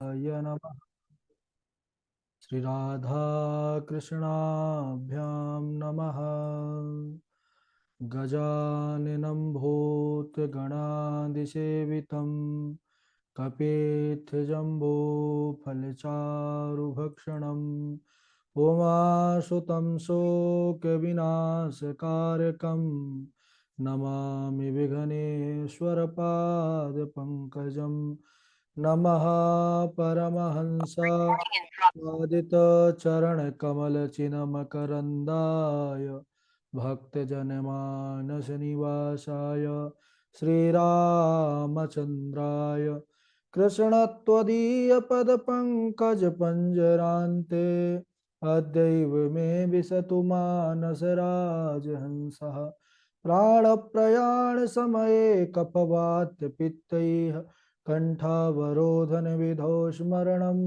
य नमः। श्री राधा कृष्णाभ्यां नमः। गजाननं भूतगणादिसेवितं कपित्थजम्बूफलचारुभक्षणम् उमासुतं शोकविनाशकारकं नमामि विघ्नेश्वरपादपङ्कजं। नमः परमहंस चरणकमलचिन्मकरन्दाय भक्तजनमानसनिवासाय श्रीरामचन्द्राय कृष्णत्वदीयपदपङ्कजपञ्जरान्ते अद्यैव मे विशतु मानसराजहंसः। प्राणप्रयाणसमये कफवातपित्तैः कण्ठावरोधनविधौ स्मरणं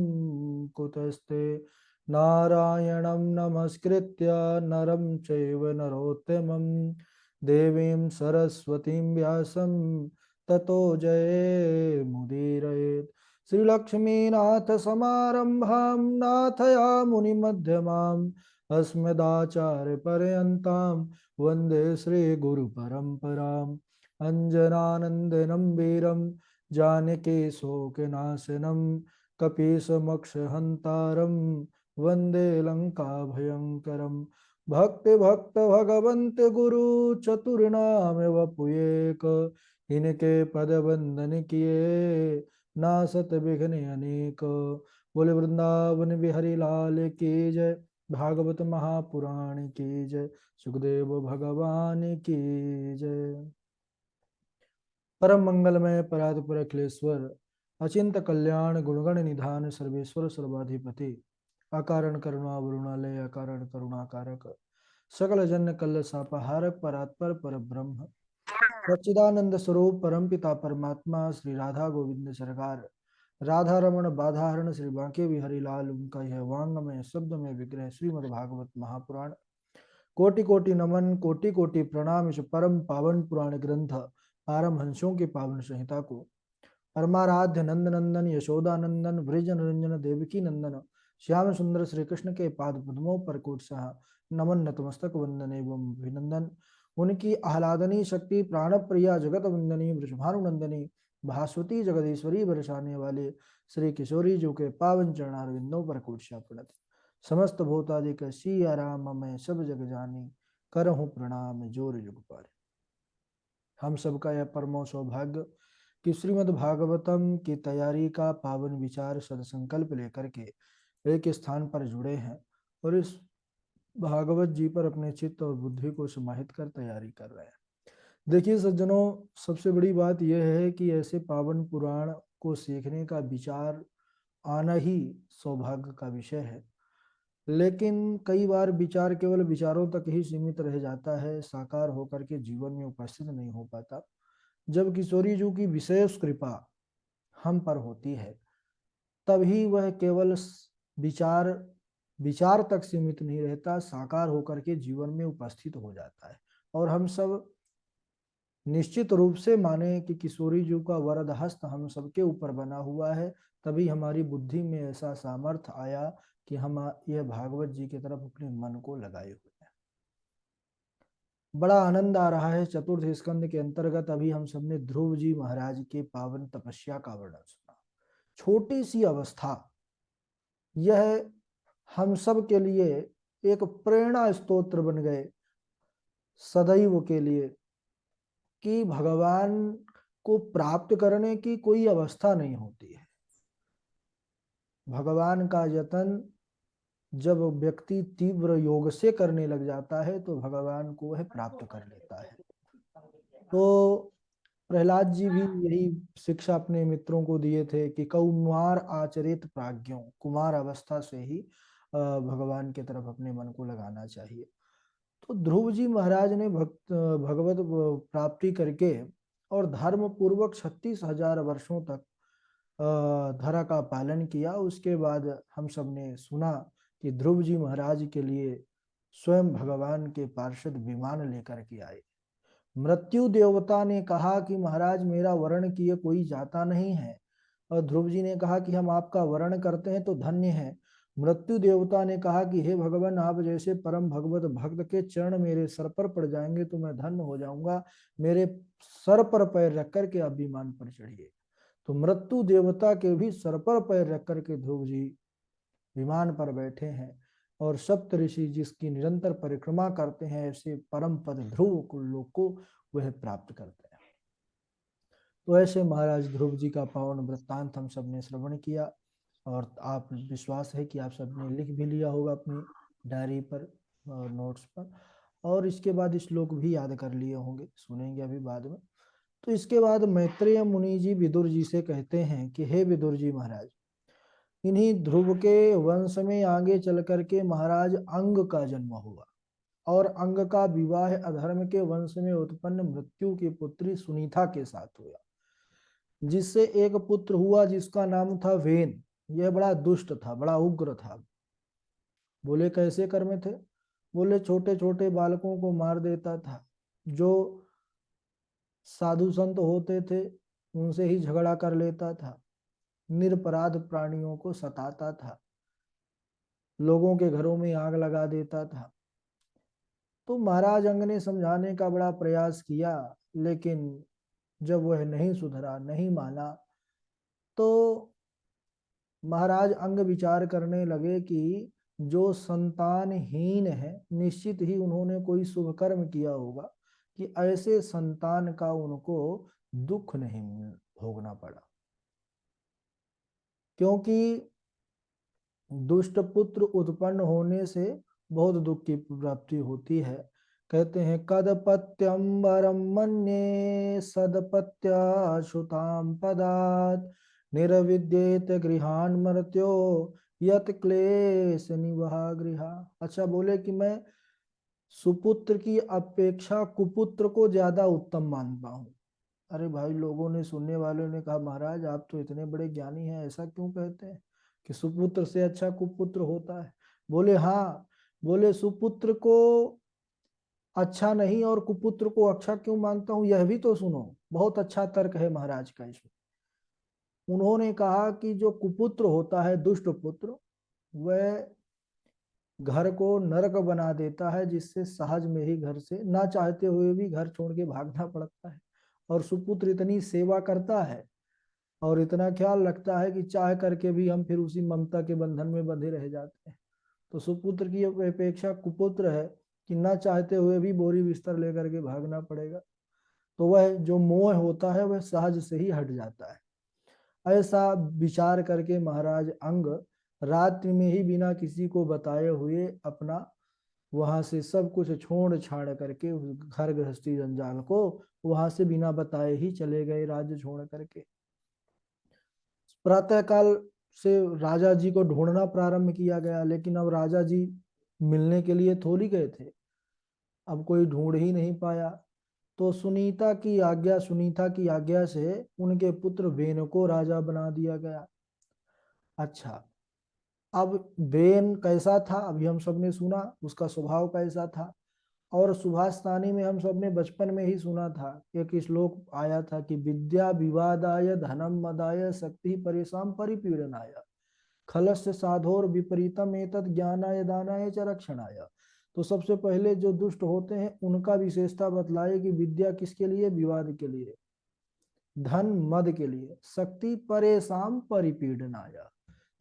कुतस्ते। नारायणं नमस्कृत्य नरं चैव नरोत्तमं देवीं सरस्वतीं व्यासं ततो जयमुदीरयेत्। श्रीलक्ष्मीनाथसमारम्भां नाथयामुनिमध्यमाम् अस्मदाचार्यपर्यन्तां वन्दे श्रीगुरुपरम्पराम्। अञ्जनानन्दनं वीरं जानकी शोकनाशनं कपीशमक्षहन्तारं वन्दे लङ्काभयङ्करं। भक्ति भक्त भगवन्त गुरु चतुर्नाम वपुएक इनके पद वंदन किए नासत विघ्न अनेक। बोले वृंदावन बिहारी लाल की जय। भागवत महापुराण की जय। सुखदेव भगवान की जय। परम मंगलमय परात्पर अखिलेश्वर अचिंत कल्याण गुणगण निधान सर्वेश्वर सर्वाधिपति अकारण करुणा वरुणालय अकारण करुणाकारक सकल जन कल्ल सापहारक परात्पर पर ब्रह्म सच्चिदानंद स्वरूप परमपिता परमात्मा श्री राधा गोविंद सरकार राधा रमण बाधाहरण श्री बांके बिहारी लाल उनका यह वांग में शब्द में विग्रह श्रीमद् भागवत महापुराण कोटि कोटि नमन कोटि कोटि प्रणाम इस परम पावन पुराण ग्रंथ पारमहंसों की पावन संहिता को परमाराध्य नंद नंदन यशोदानंदन ब्रज निरंजन देवकी नंदन श्याम सुंदर श्री कृष्ण के पाद पद्मों पर कोटसः नमन नतमस्तक वंदन एवं अभिनंदन। उनकी आह्लादनी शक्ति प्राण प्रिया जगत वंदनी वृषभानुनंदनी भास्वती जगदीश्वरी बरसाने वाले श्री किशोरी जी के पावन चरणारविंदों पर कोटशा प्रणत। समस्त भूतादिक सिया राम मैं सब जग जानी करहूँ प्रणाम जोर जुग पारे। हम सबका यह परमो सौभाग्य कि श्रीमद् भागवतम की तैयारी का पावन विचार सदसंकल्प लेकर के एक स्थान पर जुड़े हैं और इस भागवत जी पर अपने चित्त और बुद्धि को समाहित कर तैयारी कर रहे हैं। देखिए सज्जनों, सबसे बड़ी बात यह है कि ऐसे पावन पुराण को सीखने का विचार आना ही सौभाग्य का विषय है, लेकिन कई बार विचार केवल विचारों तक ही सीमित रह जाता है, साकार होकर के जीवन में उपस्थित नहीं हो पाता। जब किशोरी जी की विशेष कृपा हम पर होती है तभी वह केवल विचार विचार तक सीमित नहीं रहता, साकार होकर के जीवन में उपस्थित हो जाता है। और हम सब निश्चित रूप से माने कि किशोरी जी का वरद हस्त हम सबके ऊपर बना हुआ है, तभी हमारी बुद्धि में ऐसा सामर्थ्य आया कि हम यह भागवत जी की तरफ अपने मन को लगाए हुए हैं। बड़ा आनंद आ रहा है। चतुर्थ स्कंद के अंतर्गत अभी हम सबने ध्रुव जी महाराज के पावन तपस्या का वर्णन सुना। छोटी सी अवस्था, यह हम सब के लिए एक प्रेरणा स्तोत्र बन गए सदैव के लिए कि भगवान को प्राप्त करने की कोई अवस्था नहीं होती है। भगवान का यत्न जब व्यक्ति तीव्र योग से करने लग जाता है तो भगवान को वह प्राप्त कर लेता है। तो प्रहलाद जी भी यही शिक्षा अपने मित्रों को दिए थे कि कौमार आचरित प्राज्ञों, कुमार अवस्था से ही भगवान की तरफ अपने मन को लगाना चाहिए। तो ध्रुव जी महाराज ने भगवत प्राप्ति करके और धर्म पूर्वक 36,000 वर्षों तक धरा का पालन किया। उसके बाद हम सब ने सुना कि ध्रुव जी महाराज के लिए स्वयं भगवान के पार्षद विमान लेकर के आए। मृत्यु देवता ने कहा कि महाराज मेरा वर्ण किए कोई जाता नहीं है, और ध्रुव जी ने कहा कि हम आपका वर्ण करते हैं तो धन्य है। मृत्यु देवता ने कहा कि हे भगवान, आप जैसे परम भगवत भक्त के चरण मेरे सर पर पड़ जाएंगे तो मैं धन्य हो जाऊंगा, मेरे सर पर पैर रख करके आप विमान पर चढ़िए। तो मृत्यु देवता के भी सर पर पैर रख करके ध्रुव जी विमान पर बैठे हैं और सप्त ऋषि जिसकी निरंतर परिक्रमा करते हैं, ऐसे परम पद ध्रुव को लोग को वह प्राप्त करते हैं। तो ऐसे महाराज ध्रुव जी का पावन वृत्तांत हम सब ने श्रवण किया और आप विश्वास है कि आप सबने लिख भी लिया होगा अपनी डायरी पर और नोट्स पर, और इसके बाद श्लोक भी याद कर लिए होंगे, सुनेंगे अभी बाद में। तो इसके बाद मैत्रेय मुनि जी विदुर जी से कहते हैं कि हे विदुर जी महाराज, इन्हीं ध्रुव के वंश में आगे चल करके महाराज अंग का जन्म हुआ और अंग का विवाह अधर्म के वंश में उत्पन्न मृत्यु की पुत्री सुनीता के साथ हुआ, जिससे एक पुत्र हुआ जिसका नाम था वेन। यह बड़ा दुष्ट था, बड़ा उग्र था। बोले कैसे कर्म थे? बोले छोटे छोटे बालकों को मार देता था, जो साधु संत होते थे उनसे ही झगड़ा कर लेता था, निरपराध प्राणियों को सताता था, लोगों के घरों में आग लगा देता था। तो महाराज अंग ने समझाने का बड़ा प्रयास किया, लेकिन जब वह नहीं सुधरा, नहीं माना, तो महाराज अंग विचार करने लगे कि जो संतानहीन है, निश्चित ही उन्होंने कोई शुभ कर्म किया होगा कि ऐसे संतान का उनको दुख नहीं भोगना पड़ा। क्योंकि दुष्ट पुत्र उत्पन्न होने से बहुत दुख की प्राप्ति होती है। कहते हैं कदपत्यम वरम मन्ये सदपत्याशुताम पदात निरविद्येत गृहान मर्त्यो यत क्लेश निवहा गृहा। अच्छा, बोले कि मैं सुपुत्र की अपेक्षा कुपुत्र को ज्यादा उत्तम मानता हूँ। अरे भाई, लोगों ने, सुनने वालों ने कहा महाराज आप तो इतने बड़े ज्ञानी हैं, ऐसा क्यों कहते हैं कि सुपुत्र से अच्छा कुपुत्र होता है? बोले हाँ। बोले सुपुत्र को अच्छा नहीं और कुपुत्र को अच्छा क्यों मानता हूं, यह भी तो सुनो। बहुत अच्छा तर्क है महाराज का इसमें। उन्होंने कहा कि जो कुपुत्र होता है, दुष्ट पुत्र, वह घर को नरक बना देता है, जिससे सहज में ही घर से ना चाहते हुए भी घर छोड़ के भागना पड़ता है। और सुपुत्र इतनी सेवा करता है और इतना ख्याल रखता है कि चाह करके भी हम फिर उसी ममता के बंधन में बंधे रह जाते हैं। तो सुपुत्र की अपेक्षा कुपुत्र है कि ना चाहते हुए भी बोरी बिस्तर लेकर के भागना पड़ेगा। तो वह जो मोह होता है वह सहज से ही हट जाता है। ऐसा विचार करके महाराज अंग रात्रि में ही बिना किसी को बताए हुए अपना वहां से सब कुछ छोड़ छाड़ करके उस घर गृहस्थी जंजाल को वहां से बिना बताए ही चले गए, राज्य छोड़ करके। प्रातः काल से राजा जी को ढूंढना प्रारंभ किया गया, लेकिन अब राजा जी मिलने के लिए थोड़ी गए थे, अब कोई ढूंढ ही नहीं पाया। तो सुनीता की आज्ञा से उनके पुत्र वेन को राजा बना दिया गया। अच्छा, अब वेन कैसा था अभी हम सब ने सुना, उसका स्वभाव कैसा था। और सुभाषतानी में हम सब ने बचपन में ही सुना था, एक श्लोक आया था कि विद्या विवादाय धनम मदाय शक्ति परेशान परिपीड़नाय खलस्य साधोर विपरीतम एतत् ज्ञानाय दानाय च रक्षणाय। तो सबसे पहले जो दुष्ट होते हैं उनका विशेषता बतलाए कि विद्या किसके लिए? विवाद के लिए, धन मद के लिए, शक्ति परेशान परिपीड़नाय।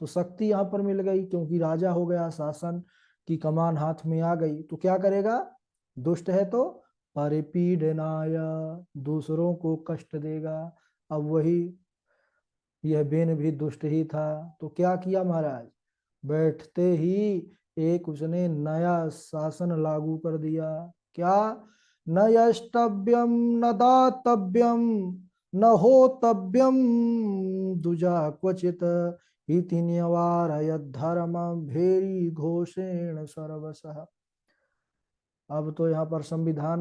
तो शक्ति यहाँ पर मिल गई क्योंकि राजा हो गया, शासन की कमान हाथ में आ गई, तो क्या करेगा? दुष्ट है तो परिपीडनाय, दूसरों को कष्ट देगा। अब वही यह बेन भी दुष्ट ही था, तो क्या किया महाराज? बैठते ही एक उसने नया शासन लागू कर दिया। क्या? न यष्टव्यम न दातव्यम न होतव्यम दुजा क्वचित इति निवारयद् धर्मं भेरी घोषेण सर्वशः। अब तो यहाँ पर संविधान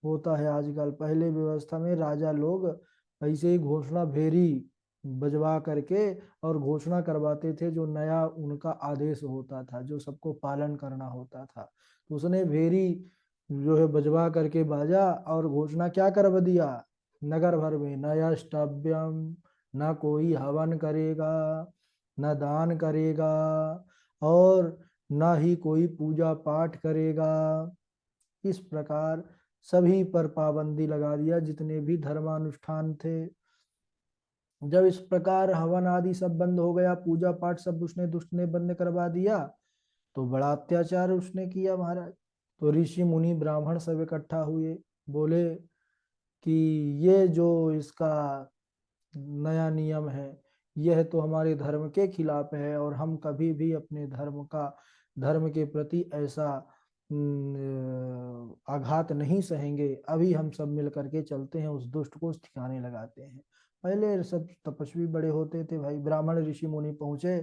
होता है आजकल, पहले व्यवस्था में राजा लोग ऐसे ही घोषणा भेरी बजवा करके और घोषणा करवाते थे, जो नया उनका आदेश होता था, जो सबको पालन करना होता था। तो उसने भेरी जो है बजवा करके बाजा और घोषणा क्या करवा दिया नगर भर में? नयष्टव्यम ना कोई हवन करेगा, न दान करेगा, और न ही कोई पूजा पाठ करेगा। इस प्रकार सभी पर पाबंदी लगा दिया, जितने भी धर्मानुष्ठान थे। जब इस प्रकार हवन आदि सब बंद हो गया, पूजा पाठ सब उसने दुष्ट ने बंद करवा दिया, तो बड़ा अत्याचार उसने किया महाराज। तो ऋषि मुनि ब्राह्मण सब इकट्ठा हुए, बोले कि ये जो इसका नया नियम है, यह तो हमारे धर्म के खिलाफ है, और हम कभी भी अपने धर्म के प्रति ऐसा आघात नहीं सहेंगे। अभी हम सब मिल करके चलते हैं, उस दुष्ट को ठिकाने लगाते हैं। पहले सब तपस्वी बड़े होते थे भाई। ब्राह्मण ऋषि मुनि पहुंचे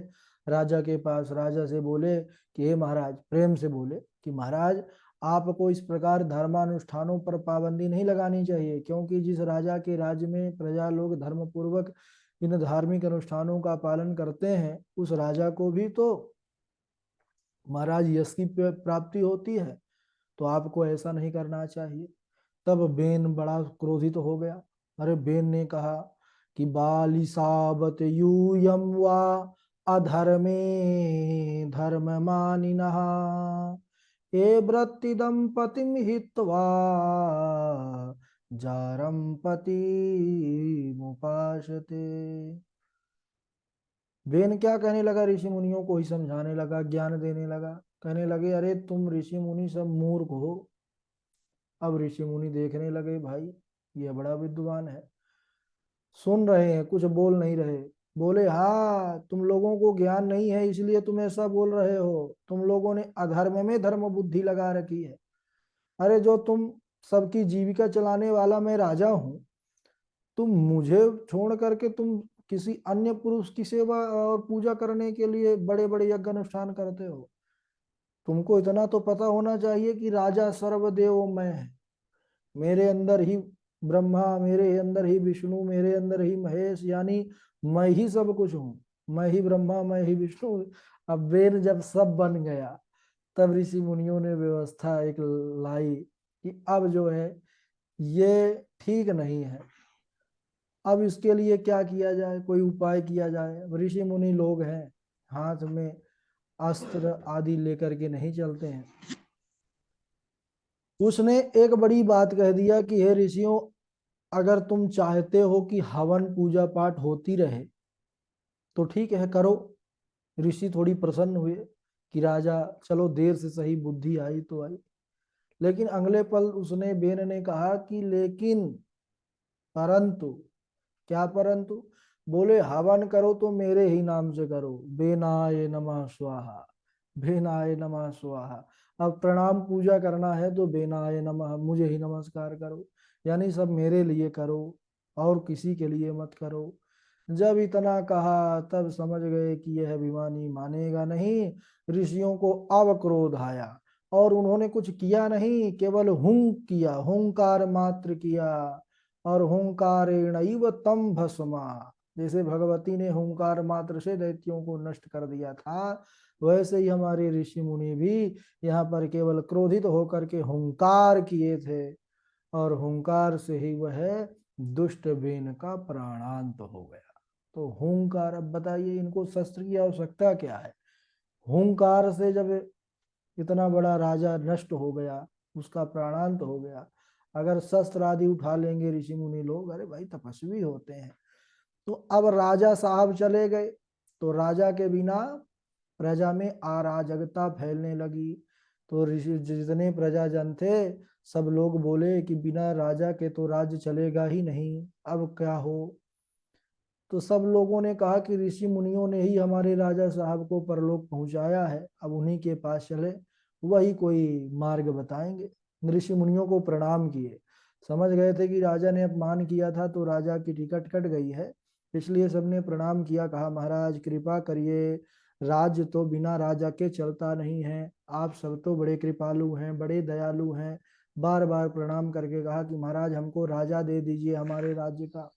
राजा के पास, राजा से बोले कि हे महाराज, प्रेम से बोले कि महाराज, आपको इस प्रकार धर्मानुष्ठानों पर पाबंदी नहीं लगानी चाहिए, क्योंकि जिस राजा के राज्य में प्रजा लोग धर्म पूर्वक इन धार्मिक अनुष्ठानों का पालन करते हैं, उस राजा को भी तो महाराज यश की प्राप्ति होती है। तो आपको ऐसा नहीं करना चाहिए। तब बेन बड़ा क्रोधित हो गया। अरे बेन ने कहा कि बालिसाबत यूयम वा अधर्मे धर्म मानिनः ए वृत्ति दंपतिम हित्वा जारम पति मुपाशते। बेन क्या कहने लगा, ऋषि मुनियों को ही समझाने लगा, ज्ञान देने लगा। कहने लगे, अरे तुम ऋषि मुनि सब मूर्ख हो। अब ऋषि मुनि देखने लगे, भाई ये बड़ा विद्वान है, सुन रहे हैं, कुछ बोल नहीं रहे। बोले, हाँ, तुम लोगों को ज्ञान नहीं है, इसलिए तुम ऐसा बोल रहे हो। तुम लोगों ने अधर्म में धर्म बुद्धि लगा रखी है। अरे जो तुम सबकी जीविका चलाने वाला मैं राजा हूं, तुम मुझे छोड़ करके तुम किसी अन्य पुरुष की सेवा और पूजा करने के लिए बड़े बड़े यज्ञ अनुष्ठान करते हो। तुमको इतना तो पता होना चाहिए कि राजा सर्वदेव मैं है। मेरे अंदर ही ब्रह्मा, मेरे अंदर ही विष्णु, मेरे अंदर ही महेश, यानी मैं ही सब कुछ हूँ। मैं ही ब्रह्मा, मैं ही विष्णु। अब वेद जब सब बन गया, तब ऋषि मुनियों ने व्यवस्था एक लाई कि अब जो है ये ठीक नहीं है। अब इसके लिए क्या किया जाए, कोई उपाय किया जाए। ऋषि मुनि लोग हैं, हाथ में अस्त्र आदि लेकर के नहीं चलते हैं। उसने एक बड़ी बात कह दिया कि हे ऋषियों, अगर तुम चाहते हो कि हवन पूजा पाठ होती रहे तो ठीक है, करो। ऋषि थोड़ी प्रसन्न हुए कि राजा, चलो देर से सही, बुद्धि आई तो आई। लेकिन अगले पल उसने, बेन ने कहा कि लेकिन, परंतु, क्या परंतु? बोले, हवन करो तो मेरे ही नाम से करो, बेनाय नमः स्वाहा, बेनाय नमः स्वाहा। अब प्रणाम पूजा करना है तो बेनाय नमः, मुझे ही नमस्कार करो, यानी सब मेरे लिए करो, और किसी के लिए मत करो। जब इतना कहा, तब समझ गए कि यह अभिमानी मानेगा नहीं। ऋषियों को अब क्रोध आया, और उन्होंने कुछ किया नहीं, केवल हुं किया, हुंकार मात्र किया। और हुंकारेणैव तम भस्मा, जैसे भगवती ने हुंकार मात्र से दैत्यों को नष्ट कर दिया था, वैसे ही हमारे ऋषि मुनि भी यहाँ पर केवल क्रोधित होकर के हुंकार किए थे, और हुंकार से ही वह दुष्ट बेन का प्राणांत हो गया। तो हुंकार, अब बताइए इनको शस्त्र की आवश्यकता क्या है? हुंकार से जब इतना बड़ा राजा नष्ट हो गया, उसका प्राणांत हो गया, अगर शस्त्र आदि उठा लेंगे ऋषि मुनि लोग, अरे भाई तपस्वी होते हैं। तो अब राजा साहब चले गए, तो राजा के बिना प्रजा में अराजकता फैलने लगी। तो ऋषि जितने प्रजाजन थे, सब लोग बोले कि बिना राजा के तो राज्य चलेगा ही नहीं, अब क्या हो। तो सब लोगों ने कहा कि ऋषि मुनियों ने ही हमारे राजा साहब को परलोक पहुंचाया है, अब उन्हीं के पास चले, वही कोई मार्ग बताएंगे। ऋषि मुनियों को प्रणाम किए, समझ गए थे कि राजा ने अपमान किया था तो राजा की टिकट कट गई है, इसलिए सबने प्रणाम किया। कहा, महाराज कृपा करिए, राज्य तो बिना राजा के चलता नहीं है, आप सब तो बड़े कृपालु हैं, बड़े दयालु हैं। बार बार प्रणाम करके कहा कि महाराज हमको राजा दे दीजिए हमारे राज्य का।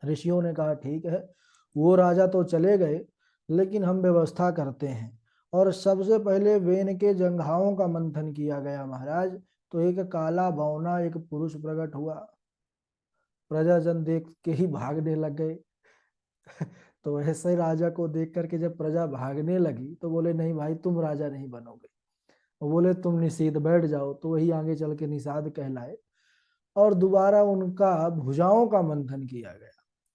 ऋषियों ने कहा, ठीक है, वो राजा तो चले गए, लेकिन हम व्यवस्था करते हैं। और सबसे पहले वेन के जंघाओं का मंथन किया गया महाराज। तो एक काला बौना एक पुरुष प्रकट हुआ, प्रजाजन देख के ही भागने लग गए। तो ऐसे राजा को देख करके जब प्रजा भागने लगी तो बोले नहीं भाई तुम राजा नहीं बनोगे, वो बोले तुम निषेध बैठ जाओ, तो वही आगे चल के निषाद कहलाए। और दोबारा उनका भुजाओं का मंथन किया गया।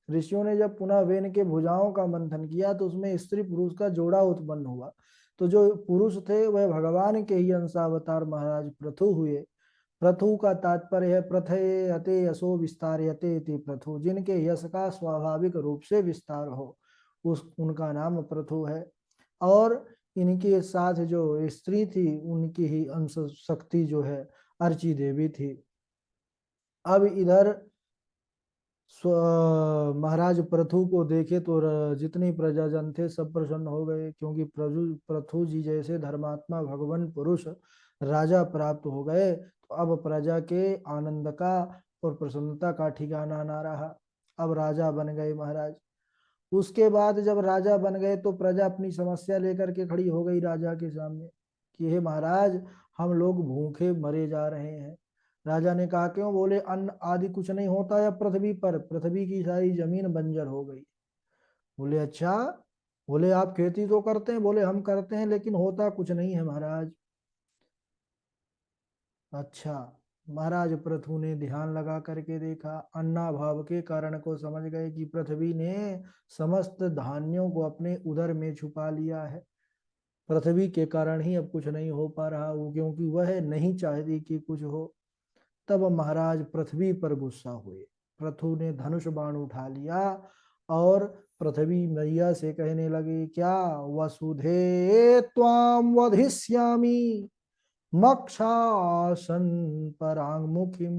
ऋषियों ने जब पुनः वेन के भुजाओं का मंथन किया तो उसमें स्त्री पुरुष का जोड़ा उत्पन्न हुआ। तो जो पुरुष थे वह भगवान के ही अंशावतार महाराज पृथु हुए। पृथु का तात्पर्य है प्रथये अते यशो विस्तार्यते इति पृथु, जिनके यश का स्वाभाविक रूप से विस्तार हो उस उनका नाम पृथु है। और इनके साथ जो स्त्री थी उनकी ही अंश शक्ति जो है अर्ची देवी थी। अब इधर महाराज पृथु को देखे तो जितनी प्रजाजन थे सब प्रसन्न हो गए, क्योंकि पृथु जी जैसे धर्मात्मा भगवान पुरुष राजा प्राप्त हो गए। तो अब प्रजा के आनंद का और प्रसन्नता का ठिकाना ना रहा। अब राजा बन गए महाराज। उसके बाद जब राजा बन गए तो प्रजा अपनी समस्या लेकर के खड़ी हो गई राजा के सामने कि हे महाराज, हम लोग भूखे मरे जा रहे हैं। राजा ने कहा क्यों? बोले अन्न आदि कुछ नहीं होता या पृथ्वी पर, पृथ्वी की सारी जमीन बंजर हो गई। बोले अच्छा। बोले आप खेती तो करते हैं? बोले हम करते हैं लेकिन होता कुछ नहीं है महाराज। अच्छा। महाराज पृथु ने ध्यान लगा करके देखा, अन्नाभाव के कारण को समझ गए कि पृथ्वी ने समस्त धान्यों को अपने उदर में छुपा लिया है। पृथ्वी के कारण ही अब कुछ नहीं हो पा रहा वो, क्योंकि वह नहीं चाहती कि कुछ हो। तब महाराज पृथ्वी पर गुस्सा हुए। पृथु ने धनुष बाण उठा लिया और पृथ्वी मैया से कहने लगे क्या वसुधे त्वाम वधिष्यामि मक्षासन परांगमुखिम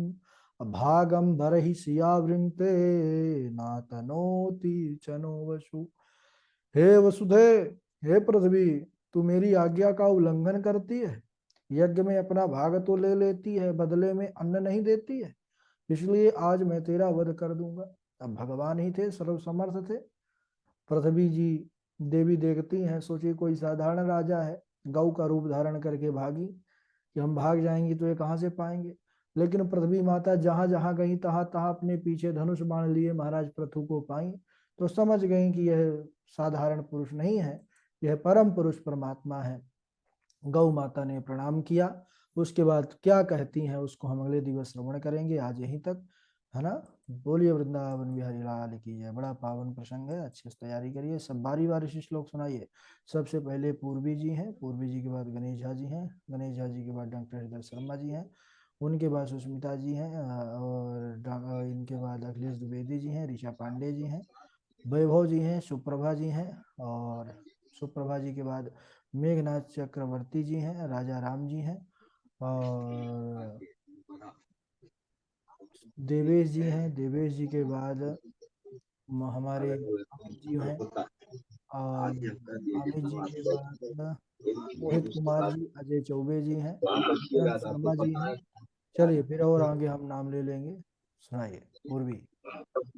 भागम बरहिष्या वृंते नातनोति चनो वसु। हे वसुधे, हे पृथ्वी, तू मेरी आज्ञा का उल्लंघन करती है, यज्ञ में अपना भाग तो ले लेती है, बदले में अन्न नहीं देती है, इसलिए आज मैं तेरा वध कर दूंगा। अब भगवान ही थे, सर्वसमर्थ थे। पृथ्वी जी देवी देखती हैं, सोची कोई साधारण राजा है, गौ का रूप धारण करके भागी कि हम भाग जाएंगे तो ये कहाँ से पाएंगे। लेकिन पृथ्वी माता जहां जहां गई तहां तहां अपने पीछे धनुष बाण लिए महाराज पृथु को पाई, तो समझ गई कि यह साधारण पुरुष नहीं है, यह परम पुरुष परमात्मा है। गौ माता ने प्रणाम किया। उसके बाद क्या कहती हैं उसको हम अगले दिवस श्रवण करेंगे। आज यहीं तक, है ना। बोलिए वृंदावन बिहारी लाल की जय। बड़ा पावन प्रसंग है, अच्छे से तैयारी करिए, सब बारी बारी से श्लोक सुनाइए। सबसे पहले पूर्वी जी हैं, पूर्वी जी के बाद गणेश झा जी हैं, गणेश झा जी के बाद डॉक्टर हृदय शर्मा जी हैं, उनके बाद सुष्मिता जी हैं, और इनके बाद अखिलेश द्विवेदी जी हैं, ऋषा पांडे जी हैं, वैभव जी हैं, सुप्रभा जी हैं, और सुप्रभा जी के बाद मेघनाथ चक्रवर्ती जी हैं, राजा राम जी हैं, और देवेश जी हैं। देवेश जी के बाद हमारे अमित जी हैं, और अमित जी के बाद मोहित कुमार जी, अजय चौबे जी हैं, किरण शर्मा जी हैं। चलिए फिर और आगे हम नाम ले लेंगे। सुनाइए पूर्वी।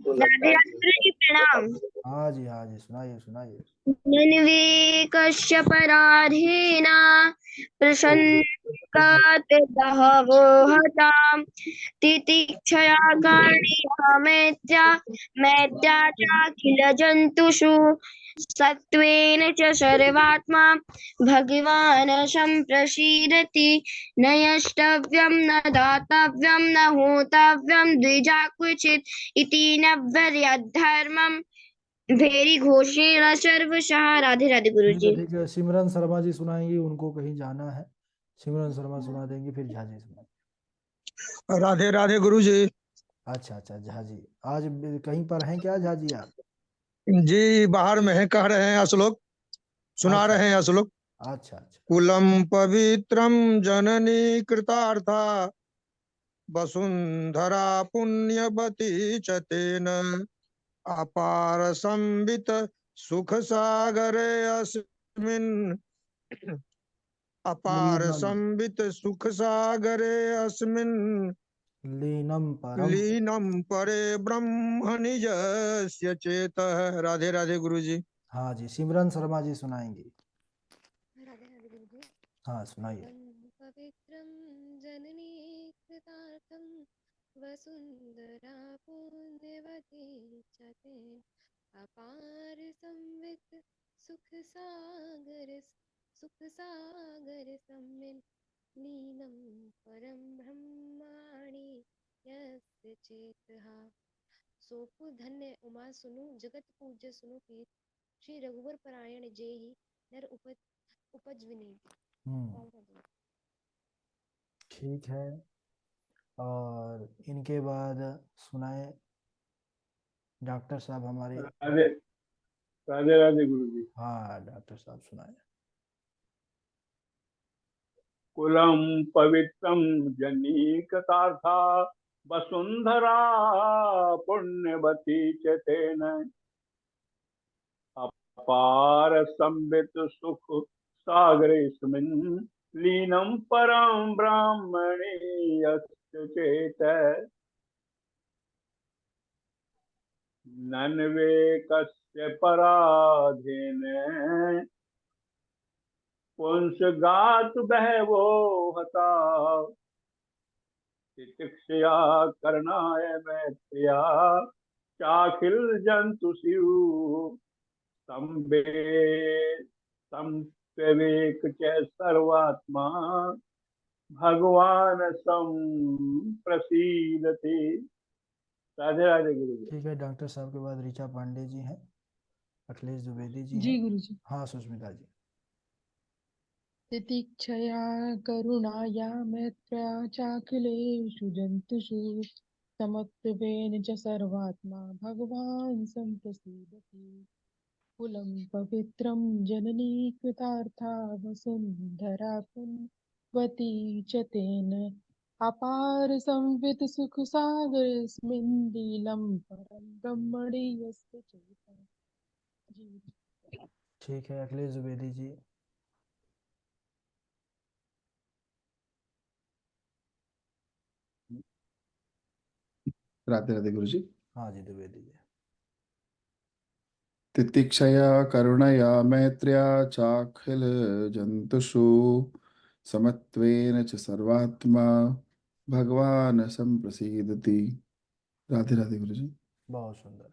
राधे राधे जी, प्रणाम। हाँ जी हाँ जी, सुनाइए सुनाइए। नन्वेकस्य पराधीना प्रसन्नात् बहवो हताम् तितिक्षया कारणीया मैत्या चाखिल जन्तुषु सत्त्वेन च सर्वात्मा भगवान् सम्प्रसीदति न यष्टव्यं न दातव्यं न होतव्यं द्विजा क्वचित् इति नव्यधर्मम् भेरी घोषेण सर्वशः। राधे राधे गुरु ठीक है जी। ठीक है, सिमरन शर्मा जी सुनाएंगी, उनको कहीं जाना है। सिमरन शर्मा सुना देंगी, फिर झा जी सुना। राधे राधे गुरु जी। अच्छा अच्छा, झा जी आज कहीं पर हैं क्या झा जी आप? जी बाहर में है, कह रहे हैं श्लोक, सुना अच्छा रहे हैं श्लोक। अच्छा अच्छा। कुलम पवित्रम जननी कृतार्था वसुंधरा पुण्यवती च तेन अपार संवित सुख सागरे अस्मिन् अपार लीनम संवित सुख सागरे अस्मिन् लीनम परम। लीनम परे ब्रह्म निजस्य चेतः। राधे राधे गुरु जी। हाँ जी, सिमरन शर्मा जी सुनाएंगी। राधे राधे गुरु जी। हाँ सुनाइए। कुलं पवित्रं जननी कृतार्थं वसुन्धरा पुण्यवती च ते अपार संवित सुख सागर सम्मिल लीनं परम ब्रह्माणि यस्य चेतः। सोपु धन्य उमा सुनु जगत पूज्य सुनु पीर श्री रघुवर परायण जेहि नर उपजविने। ठीक है, और इनके बाद सुनाए डॉक्टर साहब हमारे। राधे राधे राधे गुरु जी। हाँ डॉक्टर साहब सुनाए। कुलम पवित्रम जनीकतार्था वसुंधरा पुण्यवती च तेन अपार संवित सुख सागरेस्मिन् लीनं परम ब्राह्मणे यस्य चेत नन्वे कस्य पराधीन पुंसगात बहवो हता तितिक्षया करणाय मैत्रिया चाखिल जंतु शिव संवेक च सर्वात्मा भगवान प्रसीदति। राधे राधे गुरु जी। ठीक है, डॉक्टर साहब के बाद ऋचा पांडे जी हैं, अखिलेश द्विवेदी जी जी हैं। गुरुजी। हाँ सुष्मिता जी। तितिक्षया करुणाया मैत्र्या चाखिलेषु जन्तुषु समत्वेन च सर्वात्मा भगवान् सम्प्रसीदति। कुलं पवित्रं जननी कृतार्था वसुन्धरा पुण्यवती च तेन अपार संवित सुख सागरस्मिन् लीलं परं ब्रह्मणि यस्य चेतः। जी ठीक है, अखिलेश द्विवेदी जी। राधे राधे गुरु जी। हाँ जी द्विवेदी जी। तितिक्षया करुणया मैत्र्या चाखिल जंतुषु समत्वेन च सर्वात्मा भगवान संप्रसीदति। राधे राधे गुरु जी। बहुत सुंदर।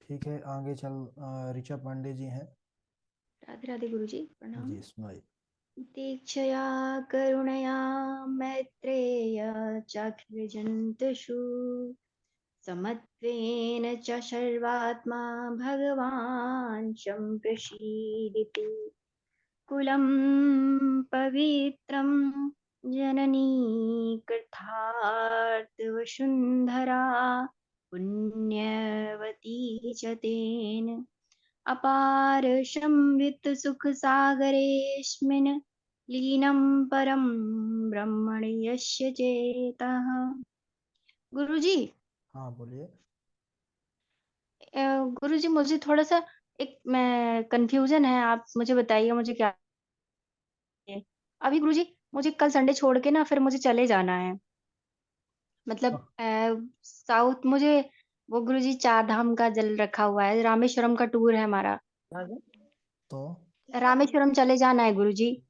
ठीक है, आगे चल ऋचा पांडे जी हैं। राधे राधे गुरुजी, प्रणाम। जी सुनाइए। दीक्षया करुणया मैत्रेय चाखिलजन्तुषु समत्वेन च सर्वात्मा भगवान् सम्प्रसीदति। कुलं पवित्रं जननी कृतार्थवसुन्धरा पुण्यवती च तेन अपार संवित सुख सागरेऽस्मिन् लीनं परं ब्रह्मण यस्य चेतः। गुरुजी, हाँ बोलिए। गुरुजी मुझे थोड़ा सा एक मैं कंफ्यूजन है, आप मुझे बताइए मुझे क्या है। अभी गुरुजी मुझे कल संडे छोड़ के ना फिर मुझे चले जाना है, मतलब साउथ मुझे वो गुरुजी चार धाम का जल रखा हुआ है, रामेश्वरम का टूर है हमारा, तो रामेश्वरम चले जाना है गुरुजी।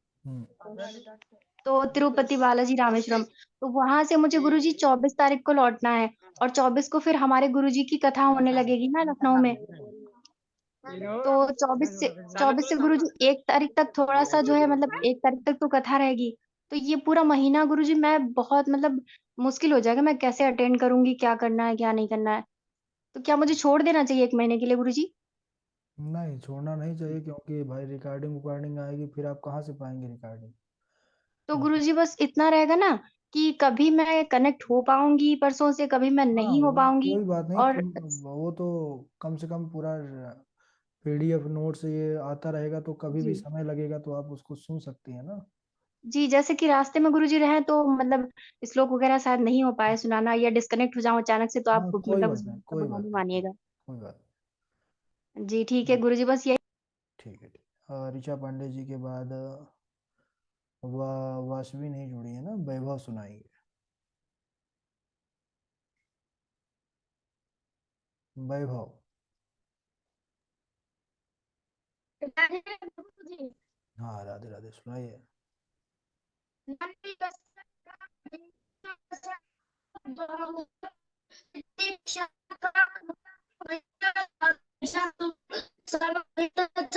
तो तिरुपति बालाजी रामेश्वरम, तो वहां से मुझे गुरुजी 24 तारीख को लौटना है और 24 को फिर हमारे गुरुजी की कथा होने लगेगी ना लखनऊ में। तो 24 से गुरुजी 1 तारीख तक थोड़ा सा जो है, मतलब 1 तारीख तक तो कथा रहेगी। तो ये पूरा महीना गुरुजी मैं बहुत मतलब मुश्किल हो जाएगा, मैं कैसे अटेंड करूंगी, क्या करना है क्या नहीं करना है। तो क्या मुझे छोड़ देना चाहिए 1 महीने के लिए गुरुजी? नहीं छोड़ना नहीं चाहिए, क्योंकि भाई रिकॉर्डिंग वकॉर्डिंग आएगी, फिर आप कहाँ से पाएंगे रिकॉर्डिंग। तो गुरुजी बस इतना रहेगा ना कि कभी मैं कनेक्ट हो पाऊंगी परसों से, कभी मैं हाँ नहीं हो वो पाऊंगी। कोई बात नहीं, और तुम वो तो कम से कम पूरा पीडीएफ नोट से ये आता रहेगा, तो कभी भी जी समय लगेगा तो आप उसको सुन सकती है ना। जी, जैसे कि रास्ते में गुरुजी रहे तो मतलब श्लोक वगैरह शायद नहीं हो पाए सुनाना, या डिस्कनेक्ट हो जाऊं अचानक से, तो आप हाँ कोई मतलब बात उसमें नहीं, कोई बुरा बात नहीं नहीं, मानिएगा। कोई बात जी ठीक है नहीं। गुरुजी, बस यही। ठीक है ठीक। ऋचा पांडे जी के बाद वासवी नहीं जुड़ी है ना, वैभव सुनाएंगे। वैभव। हाँ राधे राधे सुनाइए।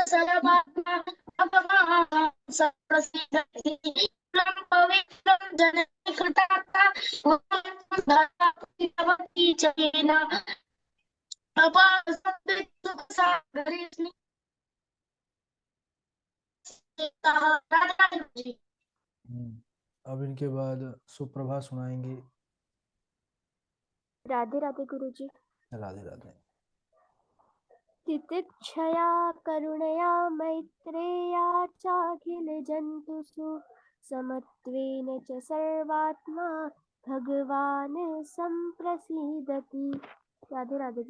सर्वात्मा भगवान् संप्रसीदति पवित्रं जनकृतात्मा भवति चेन अपासंवित्तुसागरेऽस्मि जी। अब इनके बाद सुप्रभा सुनाएंगे। राधे राधे गुरु जी। राधे राधे। तितिक्षया करुणया मैत्रेया चाखिल जन्तुषु समत्वेन च सर्वात्मा भगवान् सम्प्रसीदति। राधे राधे।